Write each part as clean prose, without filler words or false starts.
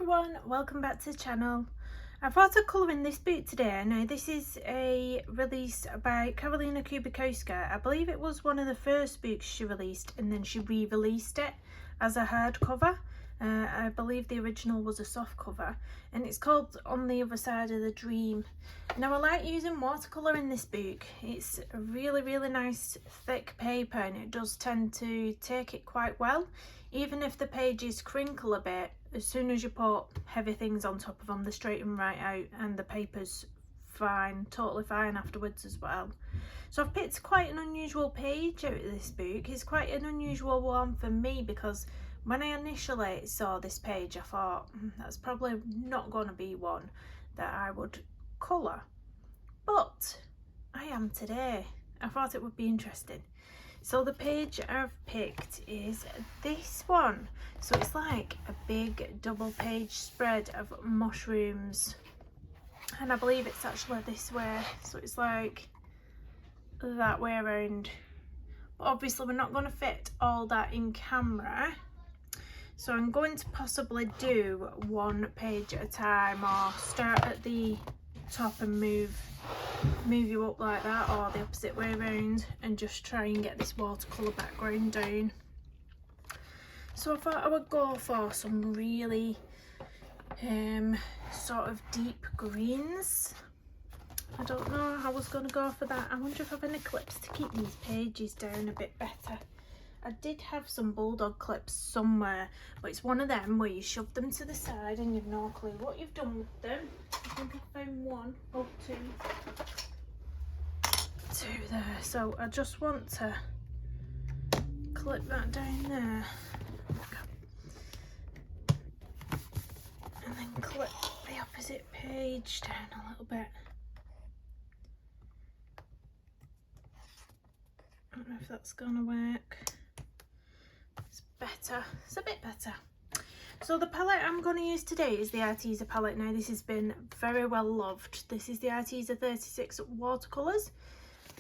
everyone, welcome back to the channel. I've watercolouring this book today. Now this is a release by Karolina Kubikowska. I believe it was one of the first books she released and then she re-released it as a hardcover. I believe the original was a soft cover and it's called On the Other Side of the Dream. Now I like using watercolour in this book. It's a really nice thick paper and it does tend to take it quite well. Even if the pages crinkle a bit, as soon as you put heavy things on top of them, they straighten right out and the paper's fine, totally fine afterwards as well. So I've picked quite an unusual page out of this book. It's quite an unusual one for me because when I initially saw this page, I thought that's probably not going to be one that I would colour. But I am today. I thought it would be interesting. So the page I've picked is this one. So it's like a big double page spread of mushrooms. And I believe it's actually this way. So it's like that way around. But obviously we're not going to fit all that in camera. So I'm going to possibly do one page at a time, or start at the top and move you up like that, or the opposite way around, and just try and get this watercolour background down. So I thought I would go for some really sort of deep greens. I don't know how I was going to go for that. I wonder if I have any clips to keep these pages down a bit better. I did have some bulldog clips somewhere, but it's one of them where you shove them to the side and you've no clue what you've done with them. I think I found one or two there. So I just want to clip that down there. And then clip the opposite page down a little bit. I don't know if that's gonna work. Better, it's a bit better. So the palette I'm going to use today is the Arteza palette. Now this has been very well loved. This is the Arteza 36 watercolours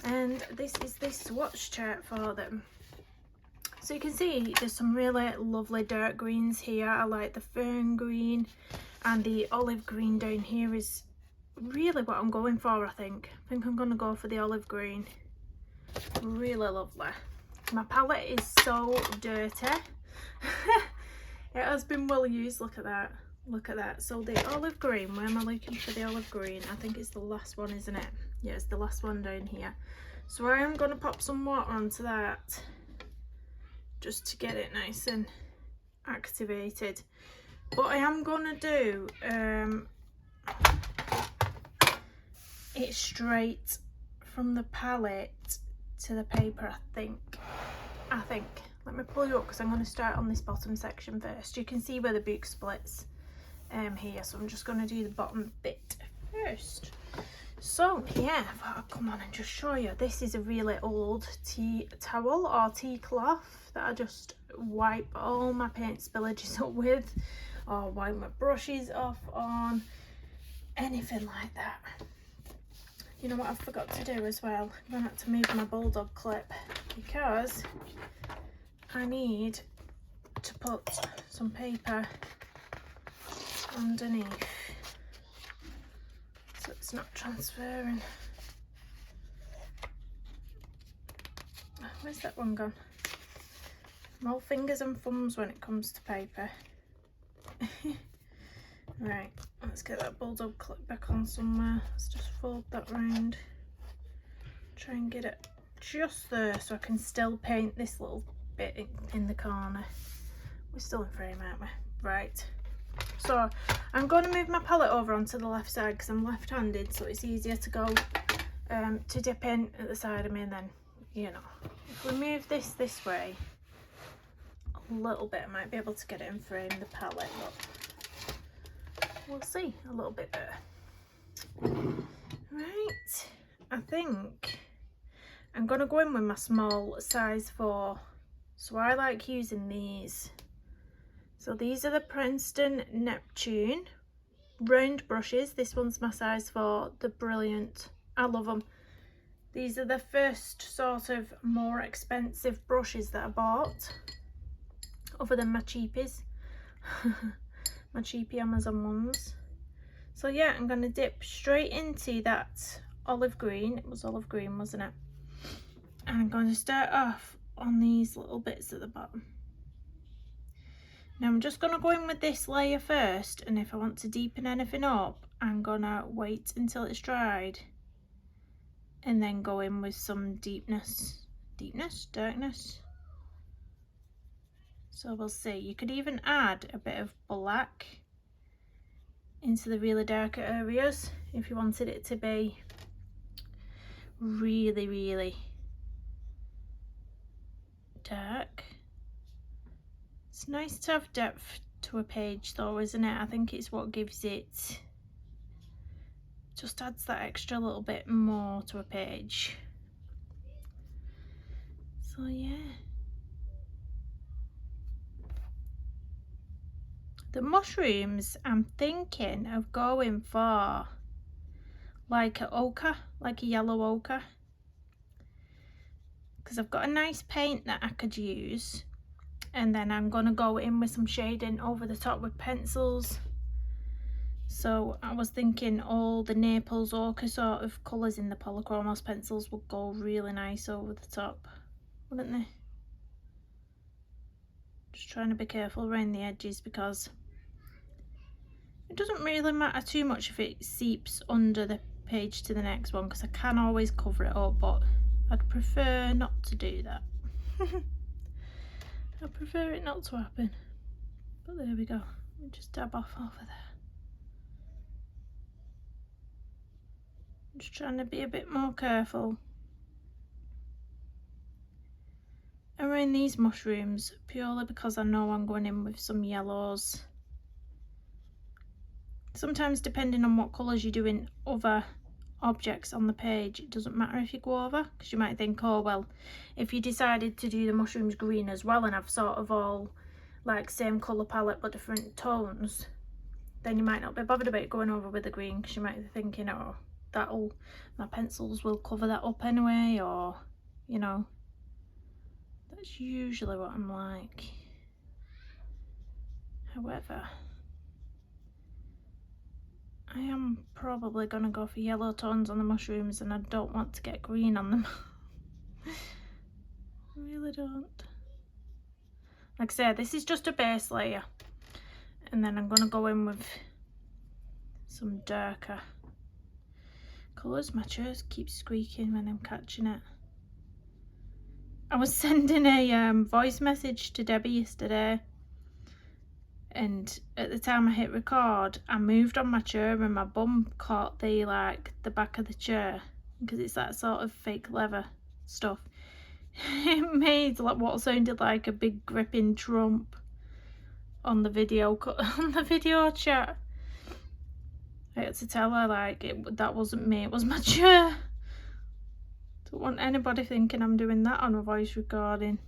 and this is the swatch chart for them. So you can see there's some really lovely dark greens here. I like the fern green, and the olive green down here is really what I'm going for. I think I'm going to go for the olive green. Really lovely. My palette is so dirty. It has been well used. Look at that, look at that. So the olive green, where am I looking for the olive green? I think it's the last one, isn't it? Yeah, it's the last one down here. So I am going to pop some water onto that just to get it nice and activated. But I am going to do it straight from the palette to the paper, I think. Let me pull you up because I'm going to start on this bottom section first. You can see where the book splits here, so I'm just going to do the bottom bit first. So yeah, I thought I'd come on and just show you. This is a really old tea towel or tea cloth that I just wipe all my paint spillages up with, or wipe my brushes off on, anything like that. You know what I forgot to do as well? I'm going to have to move my bulldog clip because I need to put some paper underneath so it's not transferring. Where's that one gone? I'm all fingers and thumbs when it comes to paper. Right, let's get that bulldog clip back on somewhere. Let's just fold that round. Try and get it just there so I can still paint this little bit in the corner. We're still in frame, aren't we? Right. So I'm going to move my palette over onto the left side because I'm left-handed, so it's easier to go to dip in at the side of me, and then, you know, if we move this way a little bit, I might be able to get it in frame, the palette, but we'll see a little bit better. Right, I think I'm going to go in with my small size 4. So I like using these. So these are the Princeton Neptune round brushes. This one's my size 4. They're brilliant. I love them. These are the first sort of more expensive brushes that I bought, other than my cheapies. my cheapy Amazon ones. So yeah, I'm going to dip straight into that olive green. It was olive green, wasn't it? And I'm going to start off on these little bits at the bottom. Now I'm just going to go in with this layer first, and if I want to deepen anything up, I'm going to wait until it's dried and then go in with some darkness. So we'll see. You could even add a bit of black into the really darker areas if you wanted it to be really, really dark. It's nice to have depth to a page though, isn't it? I think it's what gives it, just adds that extra little bit more to a page. So yeah. The mushrooms, I'm thinking of going for like a ochre, like a yellow ochre, because I've got a nice paint that I could use, and then I'm going to go in with some shading over the top with pencils. So I was thinking all the Naples ochre sort of colours in the Polychromos pencils would go really nice over the top, wouldn't they? Just trying to be careful around the edges, because it doesn't really matter too much if it seeps under the page to the next one, because I can always cover it up, but I'd prefer not to do that. I prefer it not to happen. But there we go. Let me just dab off over there. I'm just trying to be a bit more careful around these mushrooms, purely because I know I'm going in with some yellows. Sometimes depending on what colours you're doing other objects on the page, it doesn't matter if you go over, because you might think, oh well, if you decided to do the mushrooms green as well and have sort of all like same colour palette but different tones, then you might not be bothered about going over with the green, because you might be thinking, oh, my pencils will cover that up anyway, or you know, that's usually what I'm like. However, I am probably going to go for yellow tones on the mushrooms, and I don't want to get green on them. I really don't. Like I said, this is just a base layer, and then I'm going to go in with some darker colours. My chair keeps squeaking when I'm catching it. I was sending a voice message to Debbie yesterday, and at the time I hit record, I moved on my chair and my bum caught the back of the chair, because it's that sort of fake leather stuff. It made like what sounded like a big gripping trump on the video chat. I had to tell her that wasn't me, it was my chair. Don't want anybody thinking I'm doing that on a voice recording.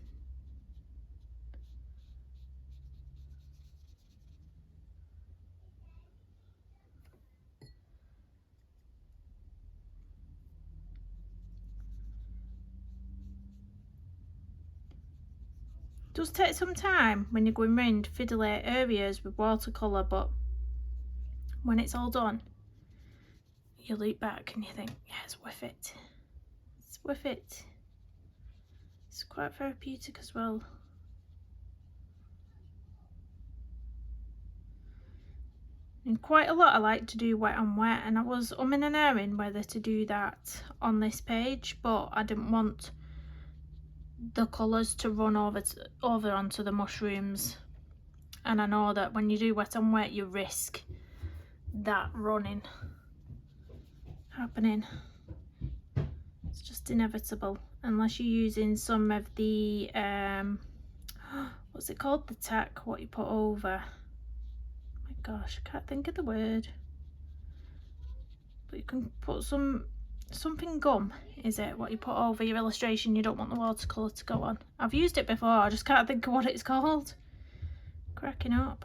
It does take some time when you're going round fiddly areas with watercolour, but when it's all done, you look back and you think, yeah, it's worth it. It's worth it. It's quite therapeutic as well. And quite a lot I like to do wet on wet, and I was umming and ahhing whether to do that on this page, but I didn't want the colours to run over onto the mushrooms, and I know that when you do wet on wet you risk that happening. It's just inevitable, unless you're using some of the what's it called, the tack, what you put over, oh my gosh, I can't think of the word, but you can put something gum, is it, what you put over your illustration you don't want the watercolour to go on. I've used it before, I just can't think of what it's called. Cracking up.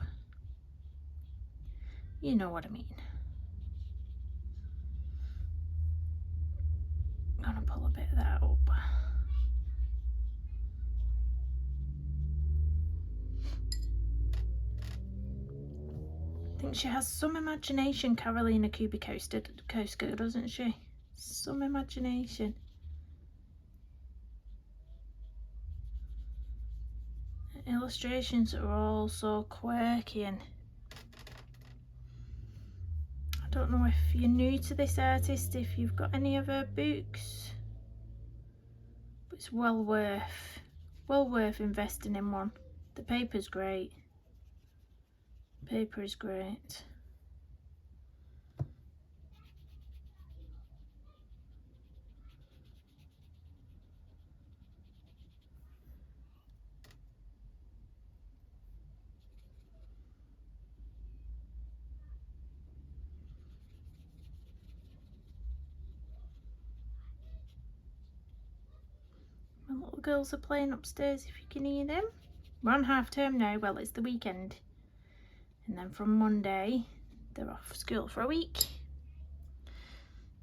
You know what I mean. I'm gonna pull a bit of that up. think she has some imagination, Karolina Kubikowska, doesn't she? Some imagination. The illustrations are all so quirky, and I don't know if you're new to this artist, if you've got any of her books, but it's well worth investing in one. The paper's great. The paper is great. My little girls are playing upstairs, if you can hear them. We're on half term now, well, it's the weekend. And then from Monday, they're off school for a week.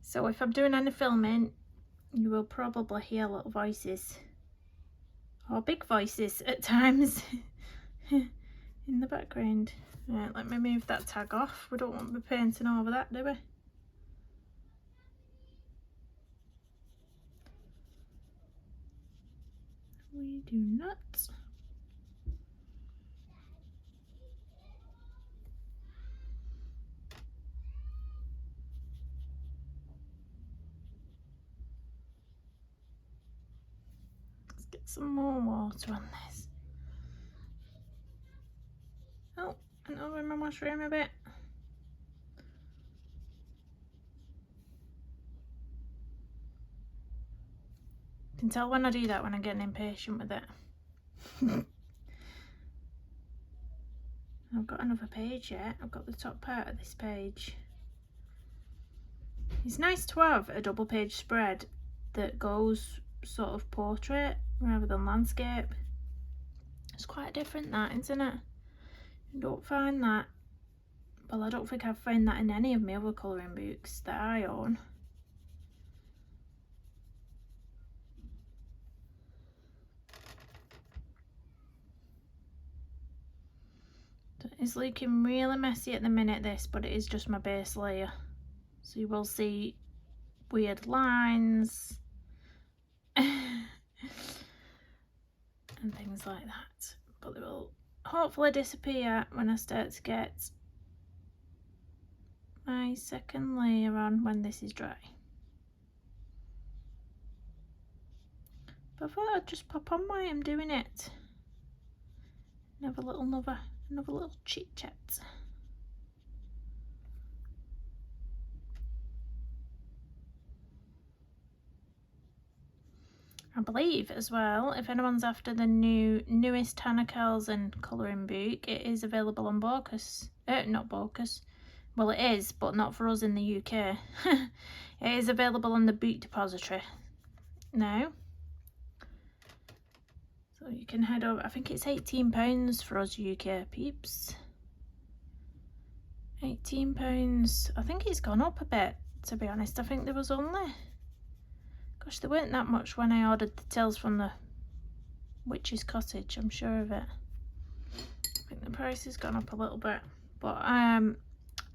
So if I'm doing any filming, you will probably hear little voices, or big voices at times, in the background. Right, let me move that tag off. We don't want to be painting over that, do we? We do not. Let's get some more water on this. Oh, and over my mushroom a bit. You can tell when I do that, when I'm getting impatient with it. I've got another page yet. I've got the top part of this page. It's nice to have a double page spread that goes sort of portrait rather than landscape. It's quite different, that, isn't it? You don't find that. Well, I don't think I've found that in any of my other colouring books that I own. It's looking really messy at the minute, this, but it is just my base layer. So you will see weird lines and things like that. But they will hopefully disappear when I start to get my second layer on, when this is dry. But I thought I'd just pop on while I'm doing it. And have another little chit chat. I believe as well, if anyone's after the newest Hannah Carlson colouring book, it is available on Baucus. Not Baucus. Well, it is, but not for us in the UK. It is available on the Book Depository now. So you can head over. I think it's £18 for us UK peeps. £18. I think it's gone up a bit, to be honest. I think there was only... Gosh, there weren't that much when I ordered the Tales from the Witch's Cottage, I'm sure of it. I think the price has gone up a little bit. But I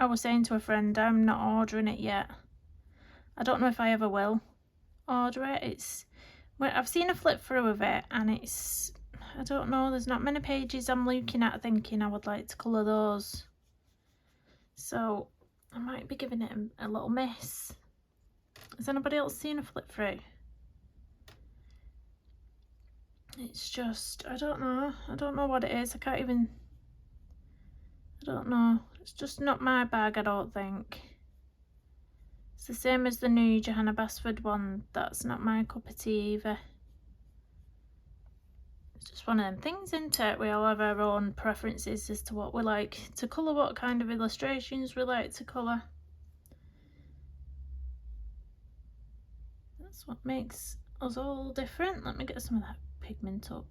was saying to a friend, I'm not ordering it yet. I don't know if I ever will order it. I've seen a flip through of it, and it's, I don't know, there's not many pages I'm looking at thinking I would like to colour those. So I might be giving it a little miss. Has anybody else seen a flip through? It's just, I don't know what it is. I don't know. It's just not my bag, I don't think. It's the same as the new Johanna Basford one. That's not my cup of tea either. It's just one of them things, isn't it? We all have our own preferences as to what we like to colour, what kind of illustrations we like to colour. That's what makes us all different. Let me get some of that pigment up.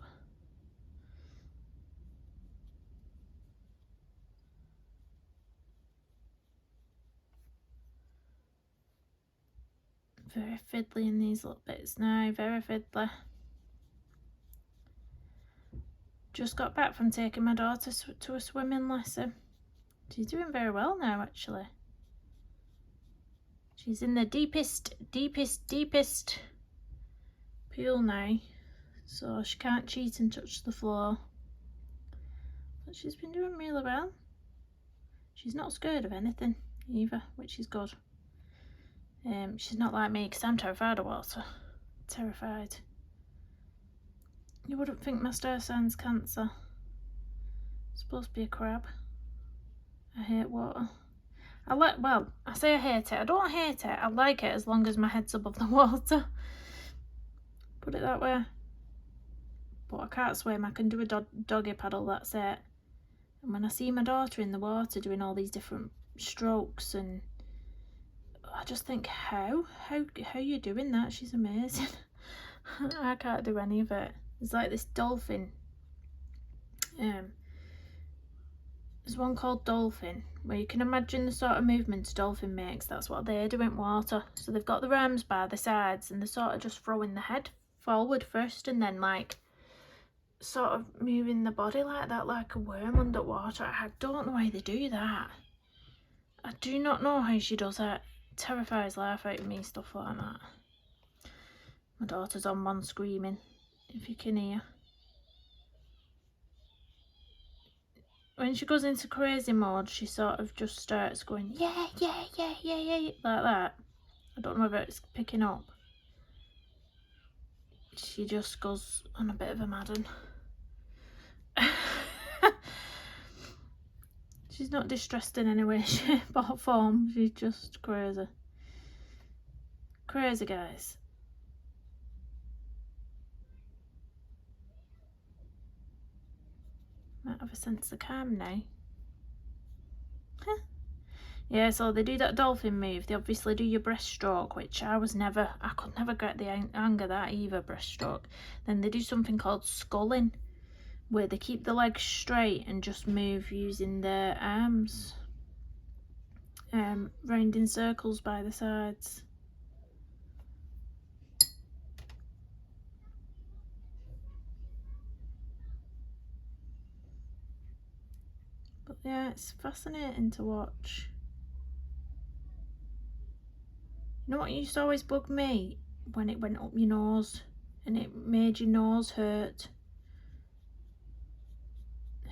Very fiddly in these little bits now, very fiddly. Just got back from taking my daughter to a swimming lesson. She's doing very well now, actually. She's in the deepest pool now, so she can't cheat and touch the floor. But she's been doing really well. She's not scared of anything either, which is good. She's not like me, because I'm terrified of water. Terrified. You wouldn't think my star sign's Cancer. It's supposed to be a crab. I hate water. Well, I say I hate it. I don't hate it. I like it as long as my head's above the water. Put it that way. But I can't swim. I can do a doggy paddle, that's it. And when I see my daughter in the water doing all these different strokes, and I just think, how are you doing that? She's amazing. I can't do any of it. There's like this dolphin. There's one called Dolphin, where you can imagine the sort of movements dolphin makes. That's what they do in water. So they've got their arms by the sides, and they're sort of just throwing the head forward first, and then like sort of moving the body like that, like a worm underwater. I don't know how they do that. I do not know how she does it. It terrifies life out of me, stuff like that. My daughter's on one screaming, if you can hear. When she goes into crazy mode, she sort of just starts going, yeah, like that. I don't know if it's picking up. She just goes on a bit of a madden. She's not distressed in any way, shape or form. She's just crazy. Crazy, guys. Might have a sense of calm now. Yeah, so they do that dolphin move. They obviously do your breaststroke, which I could never get the hang of that either, breaststroke. Then they do something called sculling, where they keep the legs straight and just move using their arms, round in circles by the sides. But yeah, it's fascinating to watch. You know what used to always bug me? When it went up your nose and it made your nose hurt.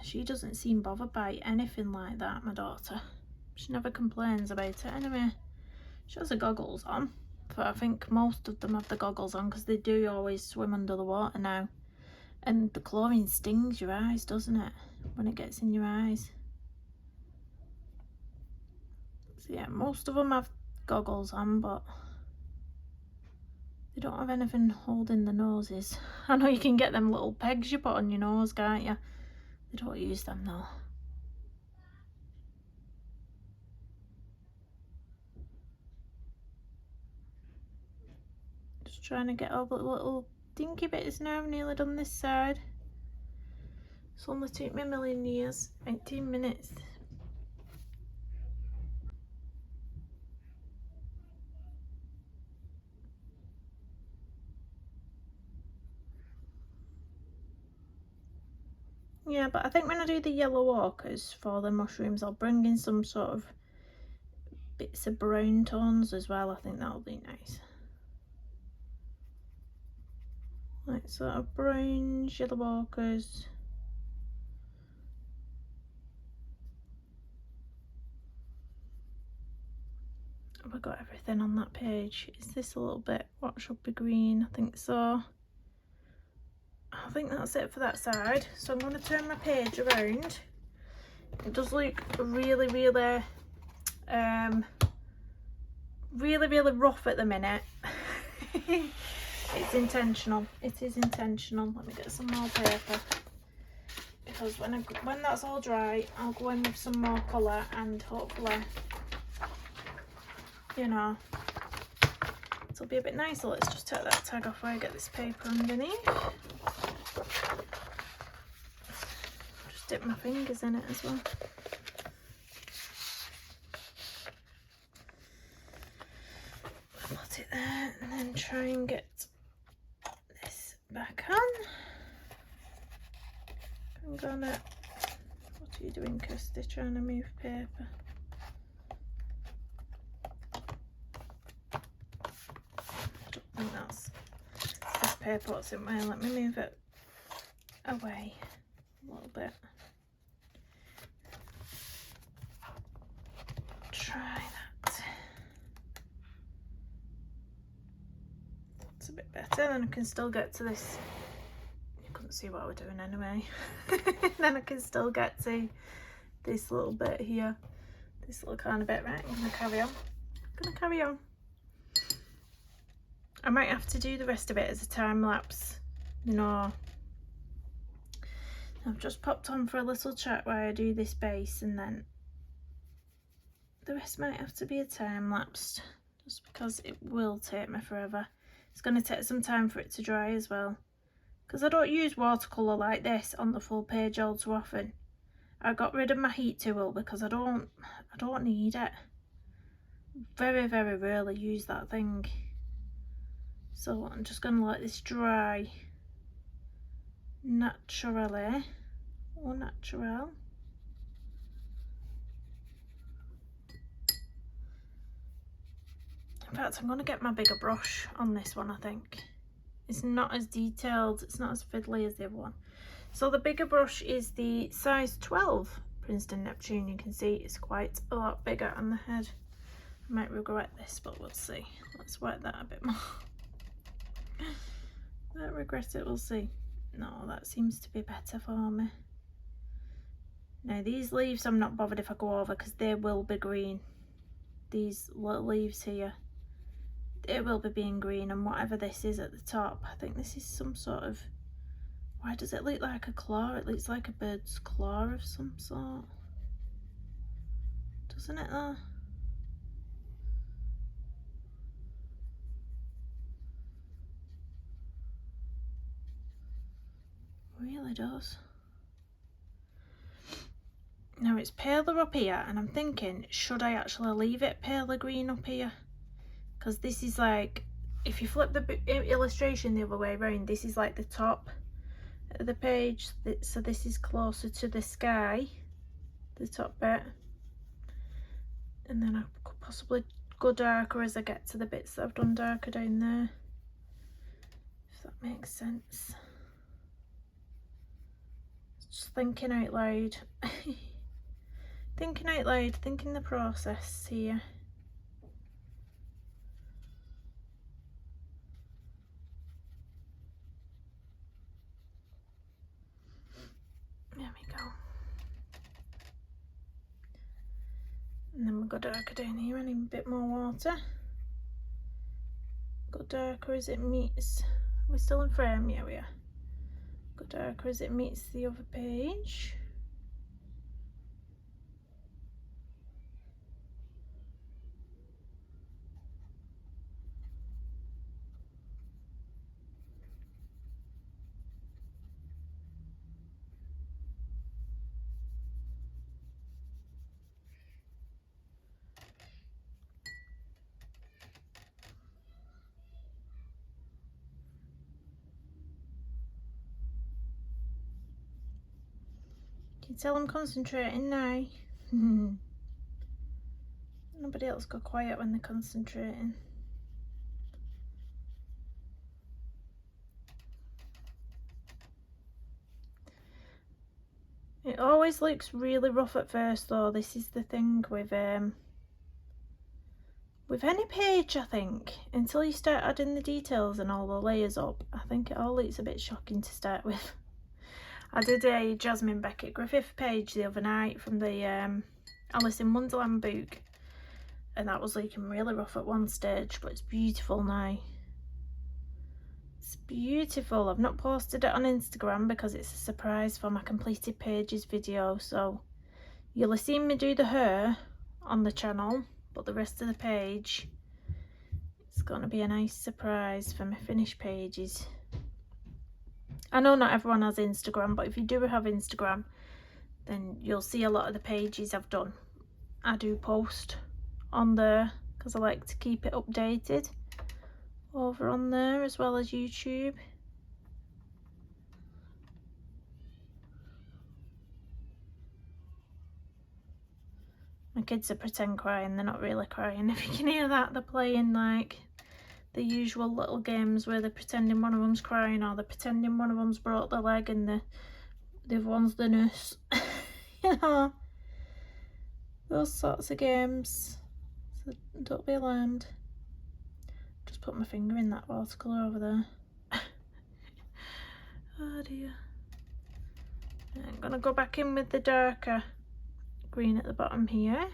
She doesn't seem bothered by anything like that, my daughter. She never complains about it. Anyway, she has the goggles on. But I think most of them have the goggles on because they do always swim under the water now. And the chlorine stings your eyes, doesn't it? When it gets in your eyes. So yeah, most of them have goggles on, but they don't have anything holding the noses. I know you can get them little pegs you put on your nose, can't you? They don't use them though. Just trying to get all the little dinky bits now. I've nearly done this side. It's only took me a million years. 18 minutes. Yeah, but I think when I do the yellow walkers for the mushrooms, I'll bring in some sort of bits of brown tones as well. I think that'll be nice. Like sort of browns, yellow walkers. Have I got everything on that page? Is this a little bit what should be green? I think so. I think that's it for that side. So I'm going to turn my page around. It does look really rough at the minute. It's intentional. It is intentional. Let me get some more paper, because when that's all dry, I'll go in with some more colour and hopefully, you know, it'll be a bit nicer. Let's just take that tag off where I get this paper underneath. Just dip my fingers in it as well. Put it there and then try and get this back on. I'm gonna put What are you doing, Kirsty? Trying to move paper. I don't think that's this paper what's in way. Let me move it away a little bit. Try that. It's a bit better, then I can still get to this. You couldn't see what we're doing anyway. Then I can still get to this little bit here, this little kind of bit. Right, I'm gonna carry on. I might have to do the rest of it as a time lapse, you know. I've just popped on for a little chat while I do this base, and then the rest might have to be a time lapse, just because it will take me forever. It's going to take some time for it to dry as well, because I don't use watercolour like this on the full page all too often. I got rid of my heat tool because I don't need it. Very, very rarely use that thing. So I'm just going to let this dry naturally, or natural. In fact, I'm going to get my bigger brush on this one, I think. It's not as detailed, it's not as fiddly as the other one. So the bigger brush is the size 12 Princeton Neptune. You can see it's quite a lot bigger on the head. I might regret this, but we'll see. Let's work that a bit more. Might regret it, we'll see. No, that seems to be better for me. Now these leaves I'm not bothered if I go over, because they will be green. These little leaves here, they will be being green, and whatever this is at the top, I think this is some sort of, why does it look like a claw? It looks like a bird's claw of some sort, doesn't it though? Really does. Now it's paler up here, and I'm thinking, should I actually leave it paler green up here? Because this is like, if you flip the illustration the other way around, this is like the top of the page, so this is closer to the sky, the top bit, and then I could possibly go darker as I get to the bits that I've done darker down there, if that makes sense. Just thinking out loud. Thinking out loud, thinking the process here. There we go. And then we'll go darker down here. I need a bit more water. Go darker as it meets. We're still in frame, yeah we are. Go darker as it meets the other page. You can tell I'm concentrating now. Nobody else go quiet when they're concentrating. It always looks really rough at first though. This is the thing with any page, I think. Until you start adding the details and all the layers up, I think it all looks a bit shocking to start with. I did a Jasmine Beckett Griffith page the other night from the Alice in Wonderland book, and that was looking really rough at one stage, but it's beautiful now. It's beautiful. I've not posted it on Instagram because it's a surprise for my completed pages video, so you'll have seen me do the hair on the channel, but the rest of the page, it's going to be a nice surprise for my finished pages. I know not everyone has Instagram, but if you do have Instagram, then you'll see a lot of the pages I've done. I do post on there because I like to keep it updated over on there, as well as YouTube. kids are pretend crying, they're not really crying. If you can hear that, they're playing like the usual little games where they're pretending one of them's crying, or they're pretending one of them's broke their leg and the other one's the nurse. You know, those sorts of games. So don't be alarmed. Just put my finger in that watercolour over there. Oh dear. I'm gonna go back in with the darker green at the bottom here.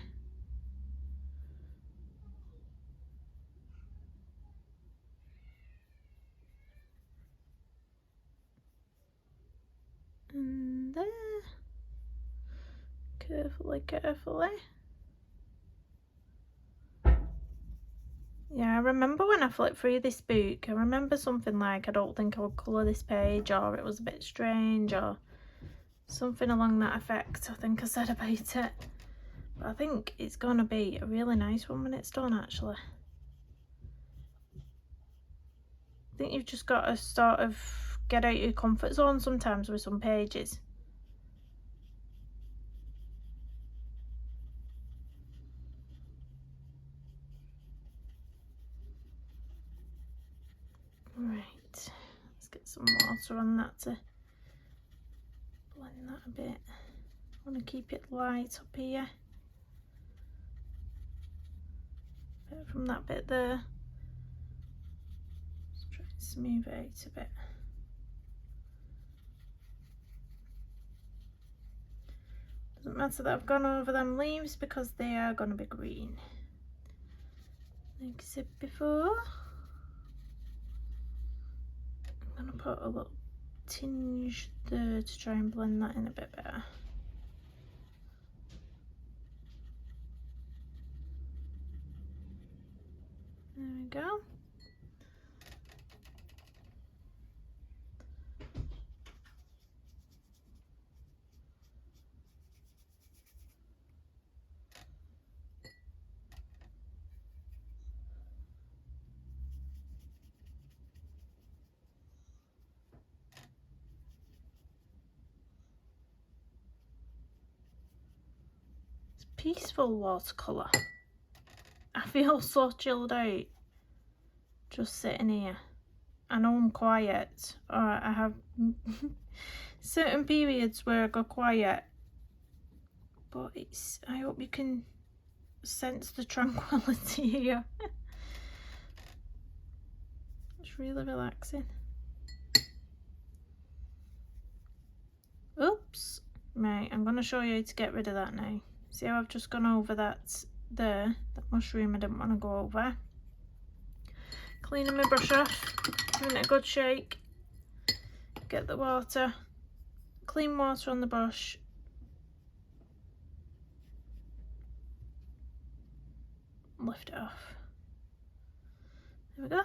And there. Carefully, carefully. Yeah, I remember when I flipped through this book, I remember something like, I don't think I would colour this page, or it was a bit strange, or something along that effect, I think I said about it. But I think it's going to be a really nice one when it's done, actually. I think you've just got to sort of get out your comfort zone sometimes with some pages. Right, let's get some water on that to blend that a bit. I want to keep it light up here. Bit from that bit there. Just try and smooth it out a bit. Doesn't matter that I've gone over them leaves because they are going to be green. Like I said before, I'm going to put a little tinge there to try and blend that in a bit better. There we go. It's peaceful watercolour. I feel so chilled out just sitting here. I know I'm quiet, or I have certain periods where I go quiet, but it's, I hope you can sense the tranquility here. It's really relaxing. Oops. Right, I'm going to show you how to get rid of that now. See how I've just gone over that there, that mushroom I didn't want to go over. Cleaning my brush off, giving it a good shake, get the water, clean water on the brush, lift it off. There we go.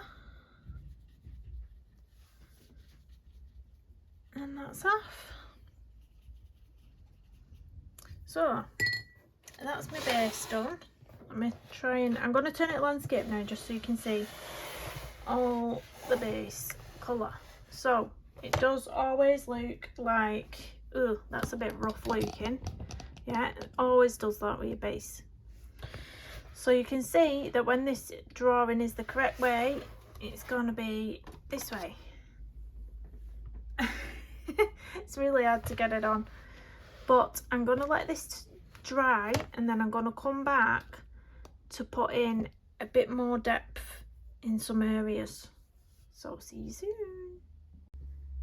And that's off. So, that's my base done. I'm going to turn it landscape now just so you can see all the base colour. So it does always look like, oh, that's a bit rough looking. Yeah, it always does that with your base. So you can see that when this drawing is the correct way, it's going to be this way. It's really hard to get it on, but I'm going to let this dry and then I'm going to come back to put in a bit more depth in some areas. So see you soon.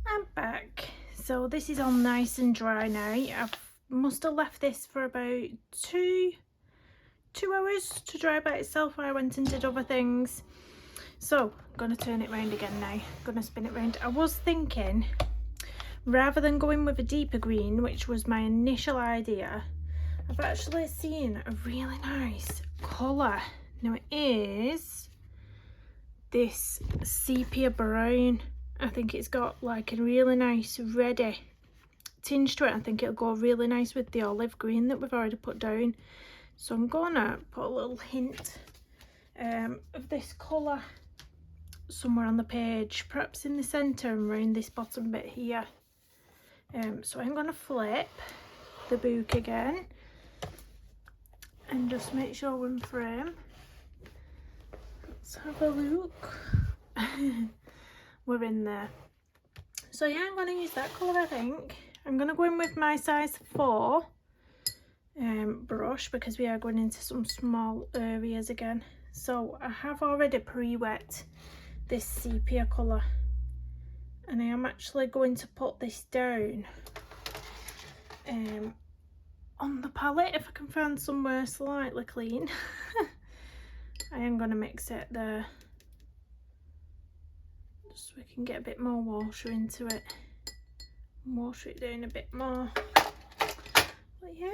I'm back. So this is all nice and dry now. I must have left this for about two hours to dry by itself while I went and did other things. So I'm going to turn it round again now. I'm going to spin it round. I was thinking, rather than going with a deeper green, which was my initial idea, I've actually seen a really nice colour. Now it is this sepia brown. I think it's got like a really nice reddy tinge to it. I think it'll go really nice with the olive green that we've already put down. So I'm gonna put a little hint of this colour somewhere on the page, perhaps in the centre and around this bottom bit here. So I'm gonna flip the book again, and just make sure we're in frame. Let's have a look. We're in there. So yeah, I'm going to use that colour, I think. I'm going to go in with my size 4 brush, because we are going into some small areas again. So I have already pre-wet this sepia colour, and I am actually going to put this down on the palette if I can find somewhere slightly clean. I am going to mix it there, just so we can get a bit more water into it, water it down a bit more. But yeah,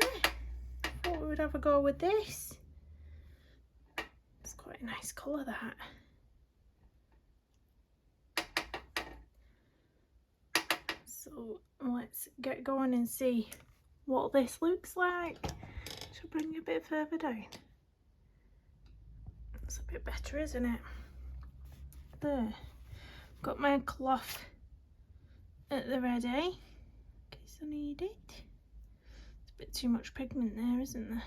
I thought we would have a go with this. It's quite a nice colour, that. So let's get going and see what this looks like. Should I bring it a bit further down? That's a bit better, isn't it? There. Got my cloth at the ready in case I need it. It's a bit too much pigment there, isn't there?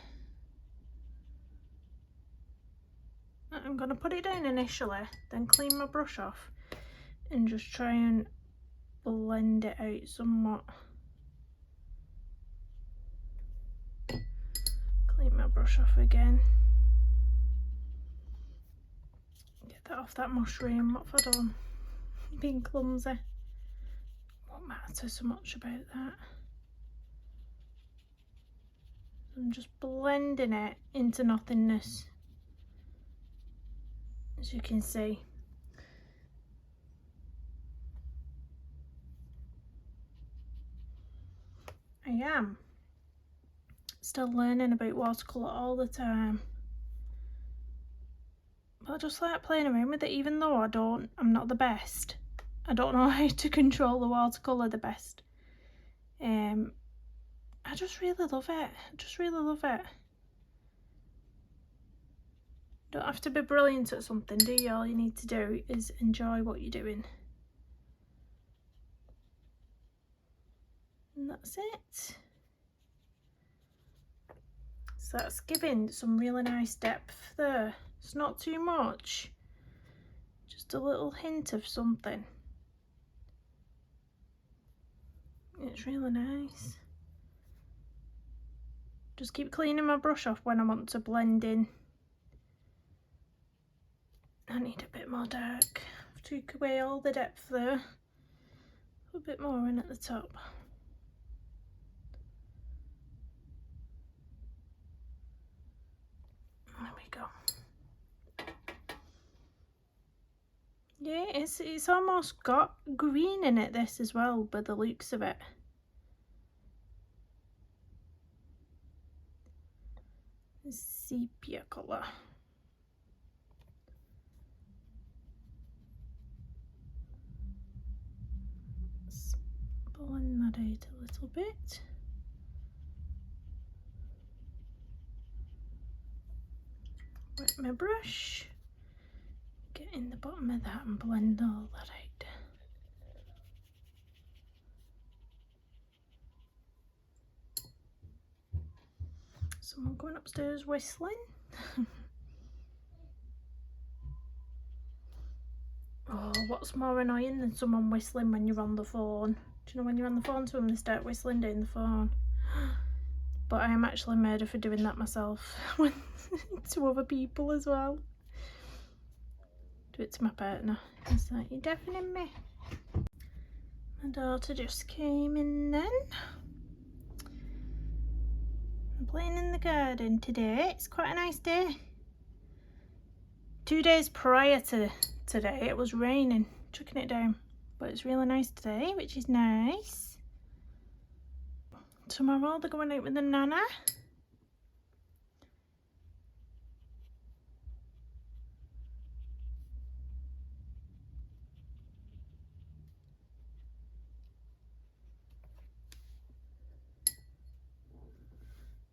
I'm going to put it down initially, then clean my brush off and just try and blend it out somewhat. Clean my brush off again. Get that off that mushroom. What have I done? Being clumsy. Won't matter so much about that. I'm just blending it into nothingness, as you can see. I am still learning about watercolour all the time, but I just like playing around with it, even though I'm not the best. I don't know how to control the watercolour the best. I just really love it. I just really love it. Don't have to be brilliant at something, do you? All you need to do is enjoy what you're doing. And that's it. So that's giving some really nice depth there. It's not too much, just a little hint of something. It's really nice. Just keep cleaning my brush off when I want to blend in. I need a bit more dark. I've took away all the depth there. Put a bit more in at the top. There we go. Yeah, it's almost got green in it, this as well, by the looks of it. Sepia colour. Let's blend that out a little bit. Wet my brush, get in the bottom of that and blend all that out. Someone going upstairs whistling. Oh, what's more annoying than someone whistling when you're on the phone? Do you know when you're on the phone to them, they start whistling down the phone? But I am actually murdered for doing that myself to other people as well. Do it to my partner. It's like, you're deafening me. My daughter just came in then. I'm playing in the garden today. It's quite a nice day. 2 days prior to today it was raining, chucking it down, but it's really nice today, which is nice. Tomorrow they're going out with the nana.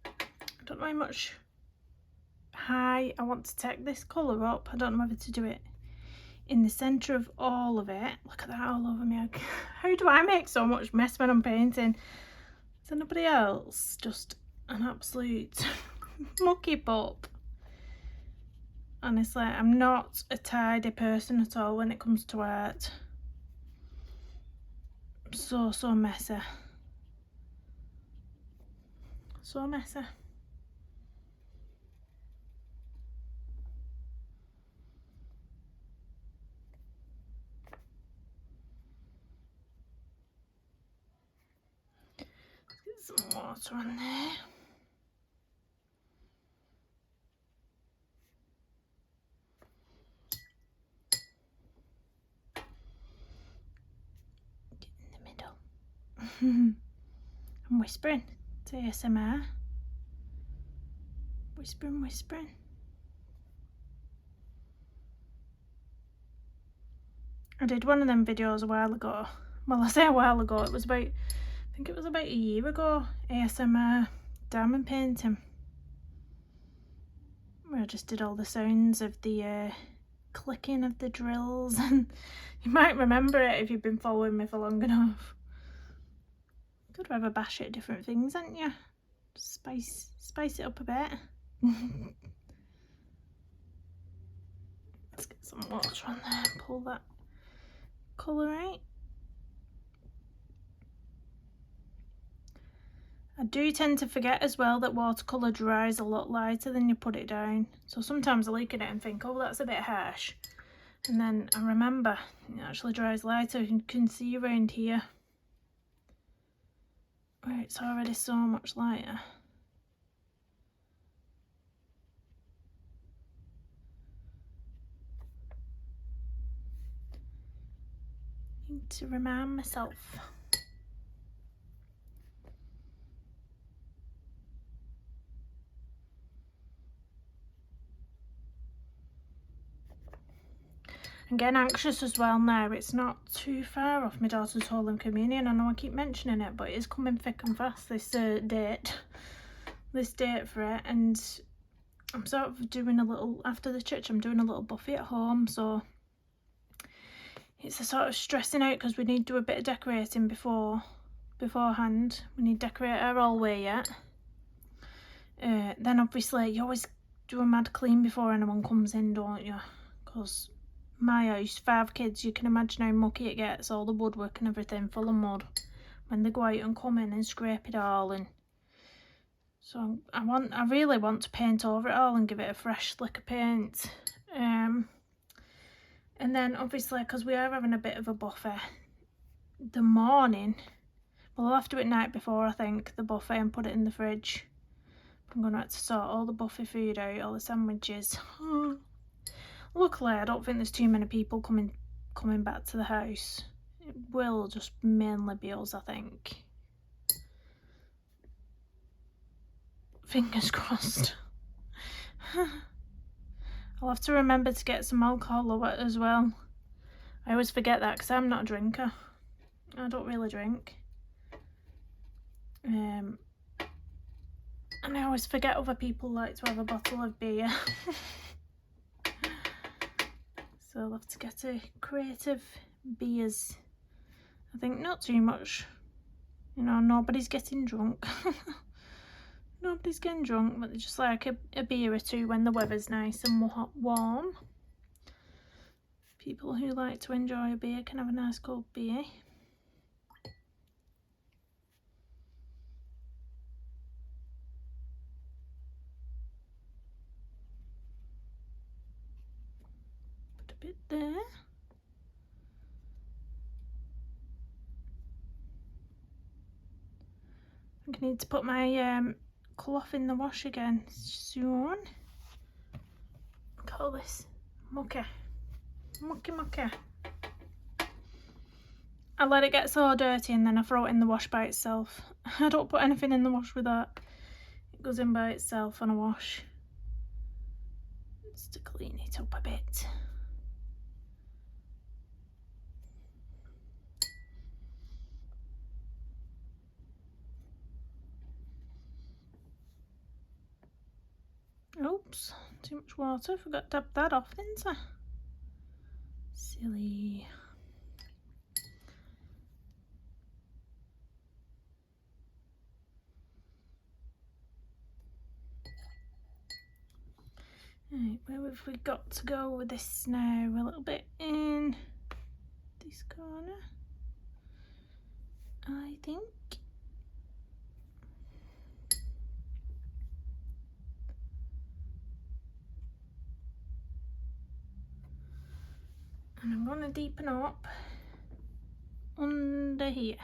I don't know how much high I want to take this colour up. I don't know whether to do it in the centre of all of it. Look at that all over me. How do I make so much mess when I'm painting? Is anybody else just an absolute mucky pup. Honestly, I'm not a tidy person at all when it comes to art. I'm so messy. So messy. Let's get some water on there. Get in the middle. I'm whispering. It's ASMR. Whispering. I did one of them videos a while ago. Well, I say a while ago, it was about, I think it was about a year ago, ASMR diamond painting. Where I just did all the sounds of the clicking of the drills, and you might remember it if you've been following me for long enough. Could have a bash at different things, haven't you? Spice it up a bit. Let's get some water on there and pull that colour out. I do tend to forget as well that watercolour dries a lot lighter than you put it down. So sometimes I look at it and think, oh, that's a bit harsh. And then I remember it actually dries lighter. You can see around here where it's already so much lighter. I need to remind myself. I'm getting anxious as well now. It's not too far off my daughter's Holy Communion. I know I keep mentioning it, but it is coming thick and fast, this date for it. And I'm sort of doing a little, after the church, I'm doing a little buffet at home. So it's a sort of stressing out because we need to do a bit of decorating beforehand. We need to decorate our hallway yet. Then obviously you always do a mad clean before anyone comes in, don't you? Because my house, 5 kids, you can imagine how mucky it gets, all the woodwork and everything full of mud when they go out and come in and scrape it all. And so I really want to paint over it all and give it a fresh lick of paint. And then obviously, because we are having a bit of a buffet, the morning, well, I'll have to do it night before, I think, the buffet, and put it in the fridge. I'm going to have to sort all the buffet food out, all the sandwiches. Luckily, I don't think there's too many people coming back to the house. It will just mainly be us, I think. Fingers crossed. I'll have to remember to get some alcohol as well. I always forget that because I'm not a drinker. I don't really drink. And I always forget other people like to have a bottle of beer. So I'll have to get a creative beers. I think not too much. You know, nobody's getting drunk. Nobody's getting drunk, but just like a beer or two when the weather's nice and warm. People who like to enjoy a beer can have a nice cold beer. Put a bit there. I think I need to put my cloth in the wash again soon. Call this mucky. I let it get so dirty and then I throw it in the wash by itself. I don't put anything in the wash with that. It goes in by itself on a wash. Just to clean it up a bit. Oops, too much water. Forgot to dab that off, didn't I? Silly. Right, where have we got to go with this now? A little bit in this corner, I think. And I'm going to deepen up under here.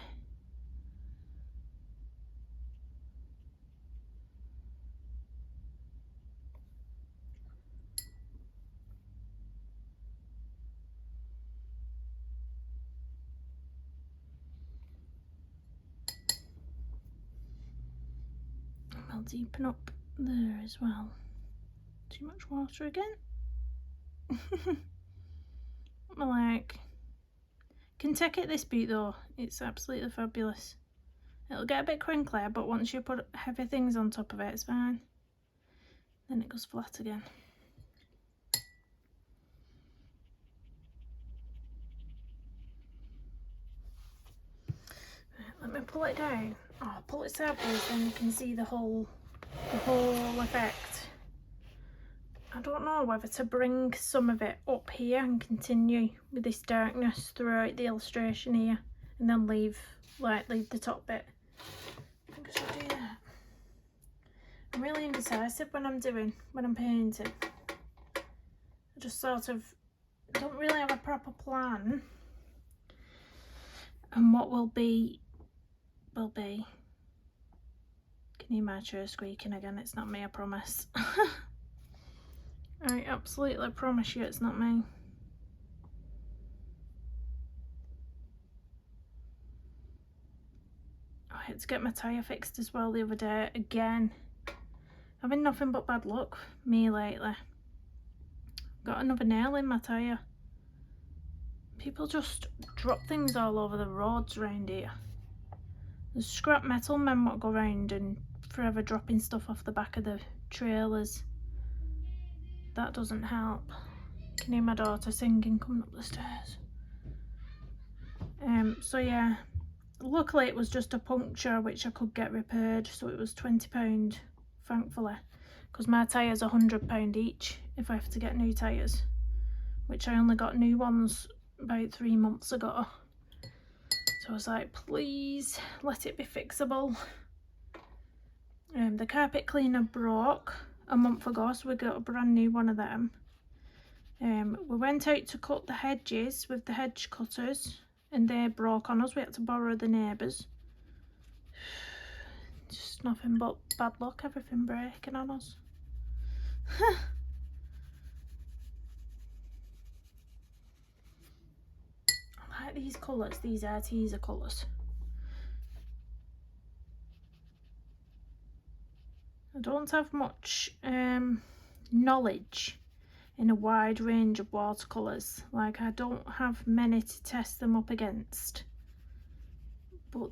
And I'll deepen up there as well. Too much water again. I like. Can take it this beat though, it's absolutely fabulous. It'll get a bit crinkly, but once you put heavy things on top of it, it's fine. Then it goes flat again. Right, let me pull it down. Oh, pull it sideways, then you can see the whole effect. I don't know whether to bring some of it up here and continue with this darkness throughout the illustration here, and then leave the top bit. I think I should do that. I'm really indecisive when I'm painting. I just sort of don't really have a proper plan, and what will be. Can you my chair squeaking again? It's not me, I promise. I absolutely promise you it's not me. I had to get my tyre fixed as well the other day again. Having nothing but bad luck, me lately. Got another nail in my tyre. People just drop things all over the roads around here. There's scrap metal men what go around and forever dropping stuff off the back of the trailers. That doesn't help. Can hear my daughter singing coming up the stairs. So yeah, luckily it was just a puncture which I could get repaired, so it was £20 thankfully, because my tyres are £100 each if I have to get new tyres, which I only got new ones about 3 months ago. So I was like, please let it be fixable. The carpet cleaner broke a month ago, so we got a brand new one of them. We went out to cut the hedges with the hedge cutters and they broke on us. We had to borrow the neighbours. Just nothing but bad luck, everything breaking on us. I like these colours, these Arteza colours. I don't have much knowledge in a wide range of watercolours. Like, I don't have many to test them up against, but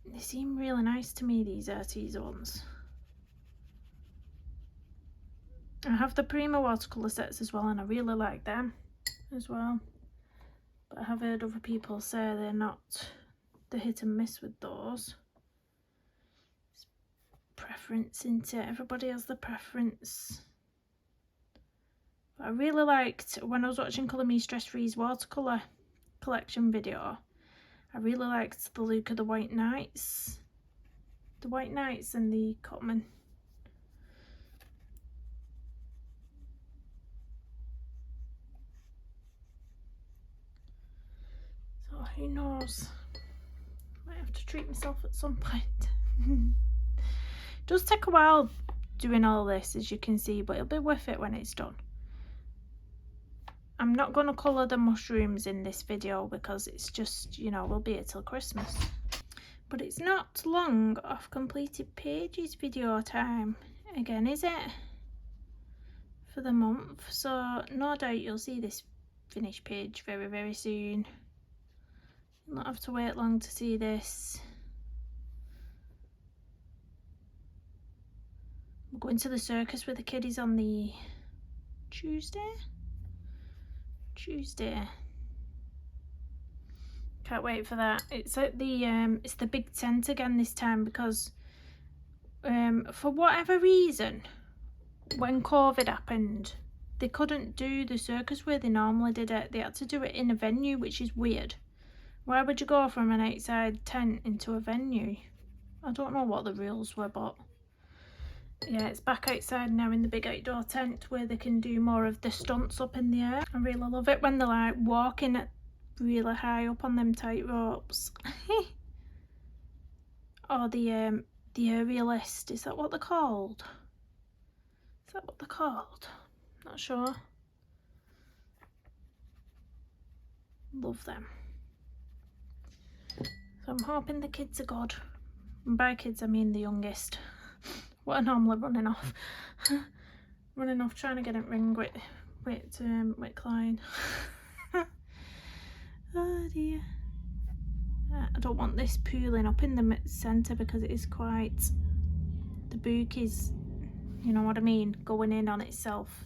they seem really nice to me, these Arteza ones. I have the Prima watercolour sets as well, and I really like them as well, but I have heard other people say they're not the hit and miss with those. It's preference, isn't it? Everybody has the preference. But I really liked, when I was watching Colour Me Stress Free's watercolour collection video, I really liked the look of the White Knights. The White Knights and the Cotman. So who knows? Might have to treat myself at some point. It does take a while doing all this, as you can see, but it'll be worth it when it's done. I'm not going to colour the mushrooms in this video because it's just, you know, we'll be here till Christmas. But it's not long off completed pages video time again, is it? For the month. So no doubt you'll see this finished page very, very soon. You'll not have to wait long to see this. We're going to the circus with the kiddies on the Tuesday. Can't wait for that. It's at the big tent again this time, because for whatever reason when COVID happened, they couldn't do the circus where they normally did it. They had to do it in a venue, which is weird. Why would you go from an outside tent into a venue? I don't know what the rules were, but yeah, it's back outside now in the big outdoor tent where they can do more of the stunts up in the air. I really love it when they're like walking at really high up on them tight ropes. Or the aerialist, is that what they're called? Is that what they're called? Not sure. Love them. So I'm hoping the kids are good. And by kids I mean the youngest. What are normally running off. Running off trying to get it ring with Klein. Oh dear. I don't want this pooling up in the centre because it is quite, the book is, you know what I mean, going in on itself.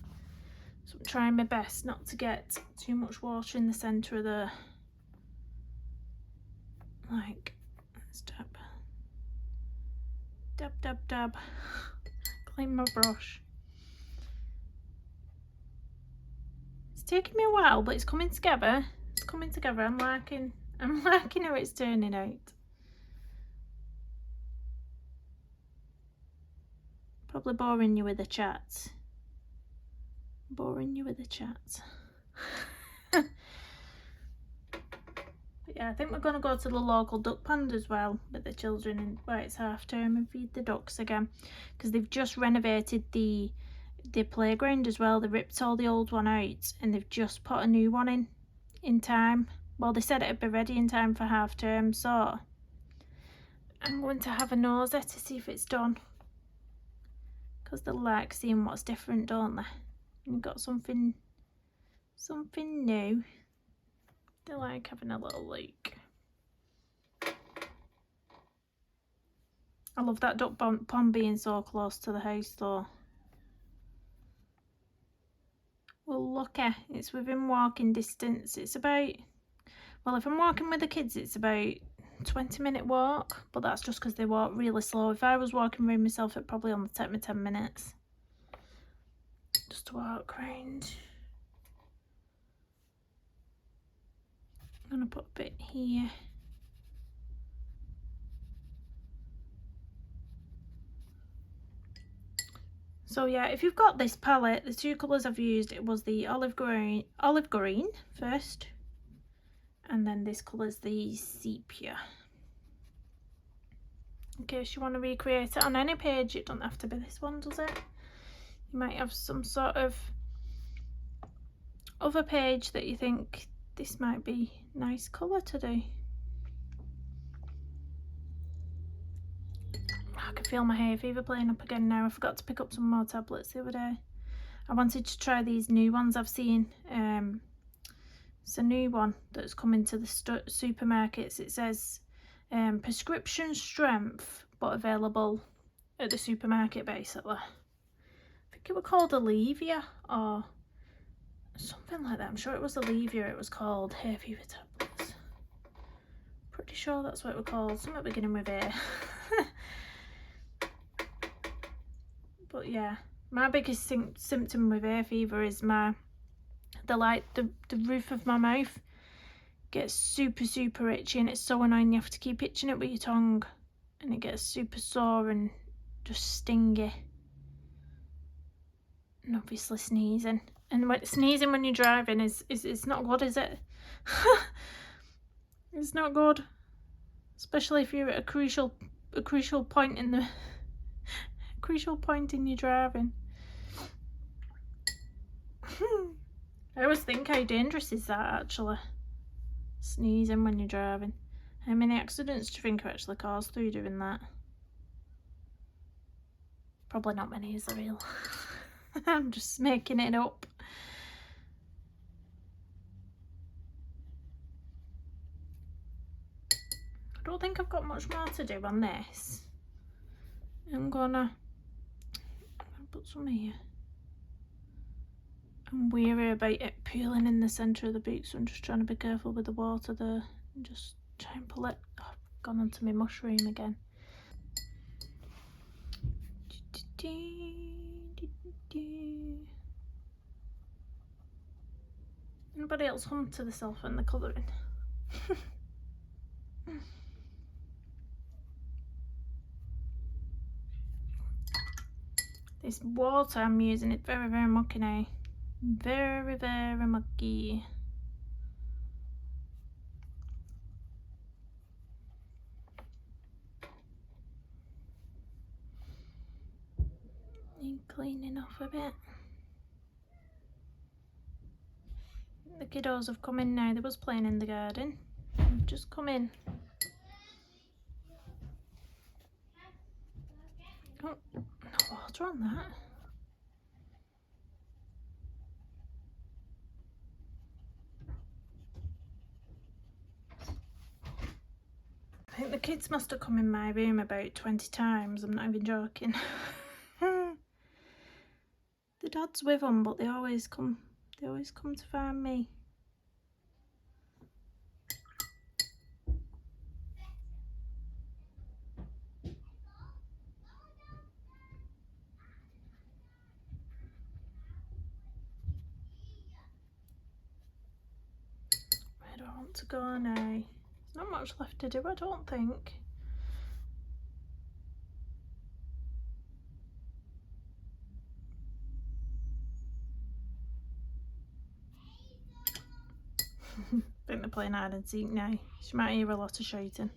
So I'm trying my best not to get too much water in the centre of the, like, let's dab. Dab, dab, dab. Clean my brush. It's taking me a while, but it's coming together. It's coming together. I'm liking how it's turning out. Probably boring you with a chat. Boring you with a chat. But yeah, I think we're going to go to the local duck pond as well with the children, and where it's half term, and feed the ducks again, because they've just renovated the playground as well. They ripped all the old one out and they've just put a new one in time. Well, they said it'd be ready in time for half term, so I'm going to have a nosy to see if it's done, because they like seeing what's different, don't they? And you've got something new. They like having a little look. I love that duck pond being so close to the house though. Well, lucky, it's within walking distance. It's about, well, if I'm walking with the kids, it's about 20-minute walk, but that's just because they walk really slow. If I was walking around myself, it'd probably only take me 10 minutes. Just to walk round. I'm going to put a bit here. So yeah, if you've got this palette, the two colours I've used, it was the olive green first, and then this colour's the sepia. In case you want to recreate it on any page, it doesn't have to be this one, does it? You might have some sort of other page that you think this might be a nice colour to do. I can feel my hay fever playing up again now. I forgot to pick up some more tablets the other day. I wanted to try these new ones I've seen. It's a new one that's coming to the supermarkets. It says prescription strength, but available at the supermarket basically. I think it was called Alivia or something like that. I'm sure it was Alivia it was called. Hay fever tablets. Pretty sure that's what it was called. Something beginning with A. But yeah, my biggest symptom with hay fever is the roof of my mouth gets super itchy, and it's so annoying. You have to keep itching it with your tongue, and it gets super sore and just stingy. And obviously sneezing, and sneezing when you're driving is not good, is it? It's not good, especially if you're at a crucial point in the your driving. I always think how dangerous is that actually, sneezing when you're driving. How many accidents do you think are actually caused through doing that? Probably not many, is there real? I'm just making it up. I don't think I've got much more to do on this. I'm gonna put some here. I'm weary about it pooling in the centre of the book, so I'm just trying to be careful with the water there and just try and pull it. Oh, I've gone onto my mushroom again. Anybody else hum to themselves when they're colouring? This water I'm using, it's very, very mucky now. Very, very mucky. Need cleaning off a bit. The kiddos have come in now. They was playing in the garden. They've just come in. Oh, no water on that. I think the kids must have come in my room about 20 times. I'm not even joking. The dad's with them, but they always come to find me. Where do I want to go now? There's not much left to do, I don't think. I think they're playing hide and seek now. She might hear a lot of shouting.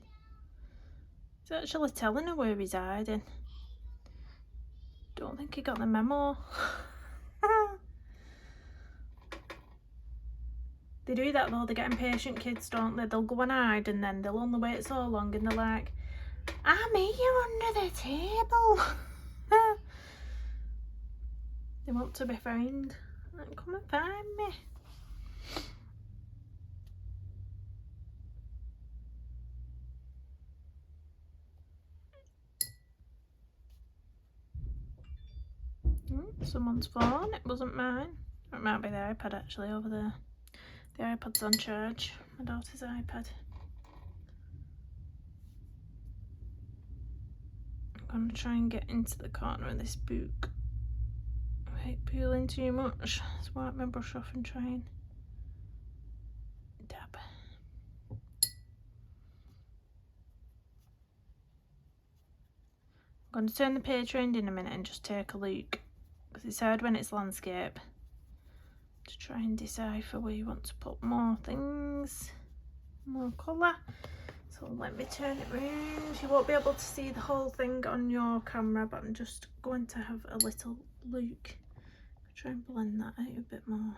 He's actually telling her where he's hiding. Don't think he got the memo. They do that though, they get impatient kids, don't they? They'll go and hide and then they'll only wait so long and they're like, I'm here under the table. They want to be found. Like, come and find me. Someone's phone, it wasn't mine. It might be the iPad actually over there. The iPad's on charge, my daughter's iPad. I'm going to try and get into the corner of this book. I hate peeling too much. Let's wipe my brush off and try and dab. I'm going to turn the page around in a minute and just take a look, because it's hard when it's landscape to try and decipher where you want to put more things, more colour. So let me turn it round. You won't be able to see the whole thing on your camera, but I'm just going to have a little look. Try and blend that out a bit more.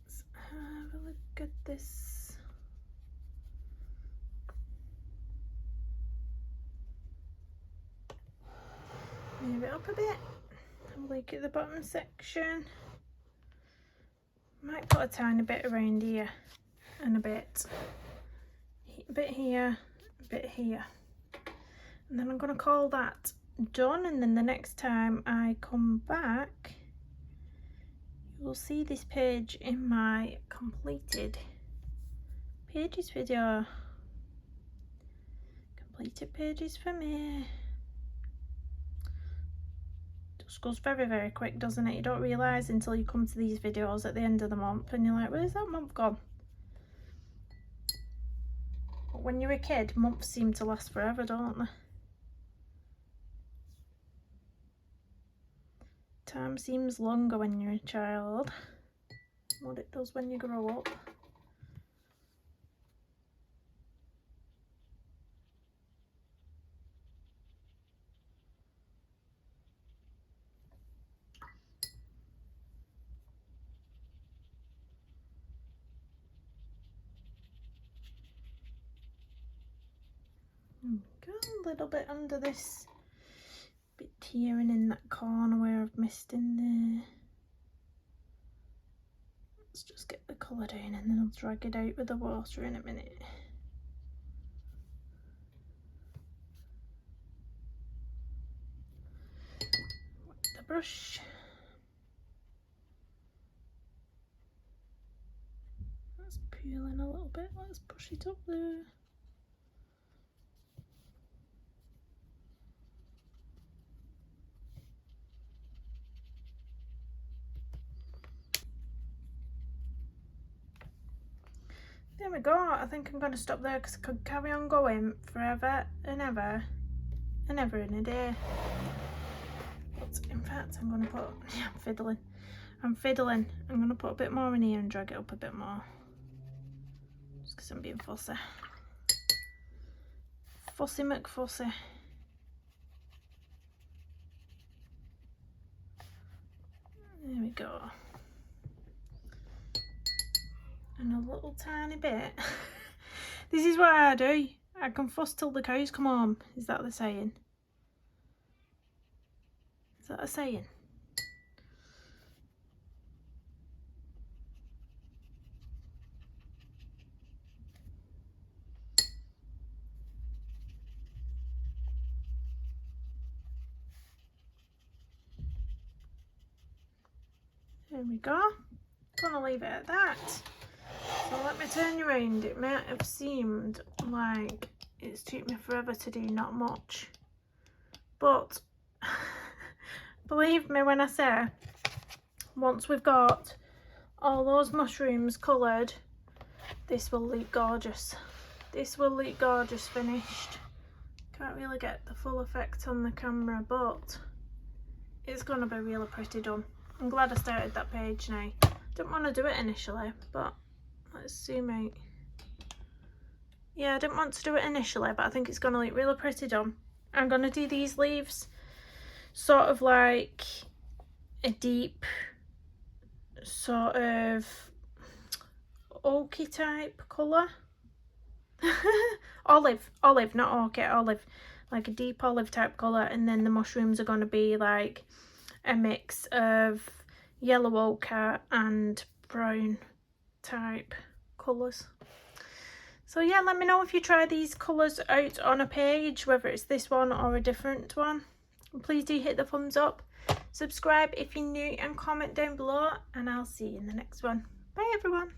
Let's have a look at this. Move it up a bit. Have a look at the bottom section. Might put a tiny bit around here and a bit here, a bit here. And then I'm going to call that done, and then the next time I come back you will see this page in my completed pages video. Completed pages for me. Just goes very, very quick, doesn't it? You don't realise until you come to these videos at the end of the month and you're like, where's that month gone? But when you're a kid, months seem to last forever, don't they? Time seems longer when you're a child, what it does when you grow up. Go a little bit under this bit here and in that corner where I've missed in there. Let's just get the colour down and then I'll drag it out with the water in a minute. Wet the brush. Let's pooling a little bit. Let's push it up there. There we go. I think I'm going to stop there because I could carry on going forever and ever and ever in a day. But in fact, I'm going to put, yeah, I'm fiddling. I'm going to put a bit more in here and drag it up a bit more. Just because I'm being fussy. Fussy McFussy. There we go. And a little tiny bit. This is what I do. I can fuss till the cows come home. Is that the saying? Is that a saying? There we go. Gonna leave it at that. So let me turn you around. It might have seemed like it's took me forever to do not much, but believe me when I say, once we've got all those mushrooms coloured, this will look gorgeous. This will look gorgeous finished. Can't really get the full effect on the camera, but it's gonna be really pretty done. I'm glad I started that page now. Didn't want to do it initially, but let's zoom out. Yeah, I didn't want to do it initially, but I think it's going to look really pretty done. I'm going to do these leaves sort of like a deep sort of oaky type colour. Olive, not oaky, olive. Like a deep olive type colour, and then the mushrooms are going to be like a mix of yellow ochre and brown type colours. So yeah, let me know if you try these colours out on a page, whether it's this one or a different one. And please do hit the thumbs up, subscribe if you're new, and comment down below, and I'll see you in the next one. Bye everyone.